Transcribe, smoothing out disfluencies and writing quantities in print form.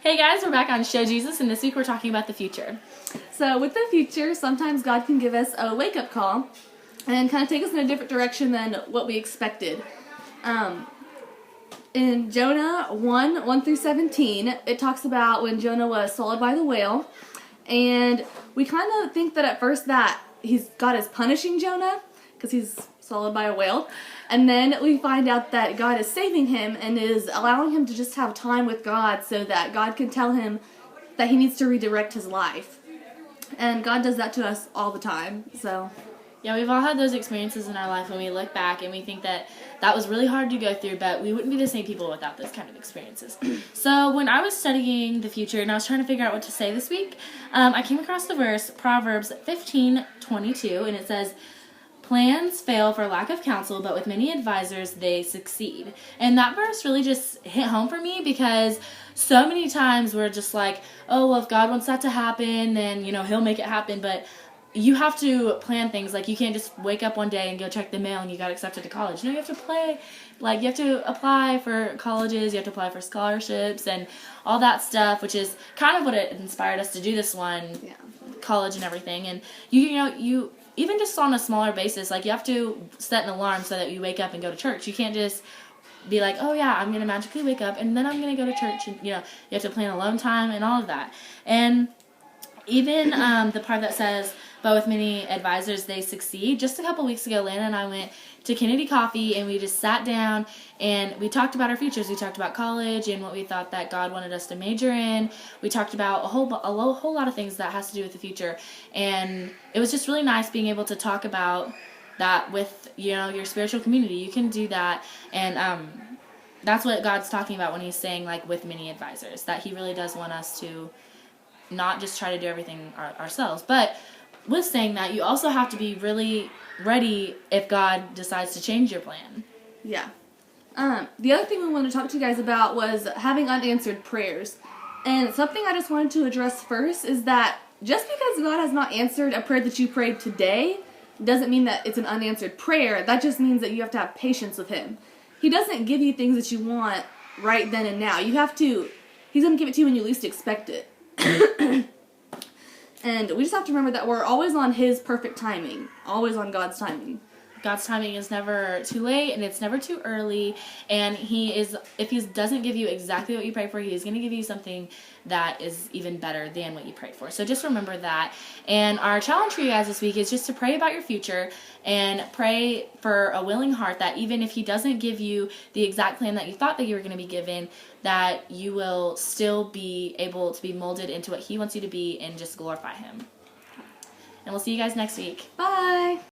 Hey guys, we're back on Show Jesus, and this week we're talking about the future. So with the future, sometimes God can give us a wake-up call and kind of take us in a different direction than what we expected. In Jonah 1 through 17, it talks about when Jonah was swallowed by the whale, and we kind of think that at first that God is punishing Jonah because he's swallowed by a whale, and then we find out that God is saving him and is allowing him to just have time with God so that God can tell him that he needs to redirect his life. And God does that to us all the time. So yeah, we've all had those experiences in our life when we look back and we think that was really hard to go through, but we wouldn't be the same people without those kind of experiences. So when I was studying the future and I was trying to figure out what to say this week, I came across the verse Proverbs 15:22, and it says, "Plans fail for lack of counsel, but with many advisors they succeed." And that verse really just hit home for me because so many times we're just like, oh, well, if God wants that to happen, then, he'll make it happen. But you have to plan things. Like, you can't just wake up one day and go check the mail and you got accepted to college. No, you have to you have to apply for colleges, you have to apply for scholarships and all that stuff, which is kind of what it inspired us to do this one, college and everything. And you even just on a smaller basis, you have to set an alarm so that you wake up and go to church. You can't just be like, oh yeah, I'm going to magically wake up and then I'm going to go to church. And, you have to plan alone time and all of that. And even the part that says, but with many advisors they succeed. Just a couple weeks ago, Lana and I went to Kennedy Coffee and we just sat down and we talked about our futures. We talked about college and what we thought that God wanted us to major in. We talked about a whole lot of things that has to do with the future, and it was just really nice being able to talk about that with your spiritual community. You can do that, and that's what God's talking about when he's saying with many advisors, that he really does want us to not just try to do everything ourselves. But with saying that, you also have to be really ready if God decides to change your plan. Yeah. The other thing we wanted to talk to you guys about was having unanswered prayers. And something I just wanted to address first is that just because God has not answered a prayer that you prayed today doesn't mean that it's an unanswered prayer. That just means that you have to have patience with him. He doesn't give you things that you want right then and now. He's going to give it to you when you least expect it. And we just have to remember that we're always on his perfect timing. Always on God's timing. God's timing is never too late and it's never too early. And if he doesn't give you exactly what you prayed for, he is going to give you something that is even better than what you prayed for. So just remember that. And our challenge for you guys this week is just to pray about your future and pray for a willing heart that even if he doesn't give you the exact plan that you thought that you were going to be given, that you will still be able to be molded into what he wants you to be and just glorify him. And we'll see you guys next week. Bye!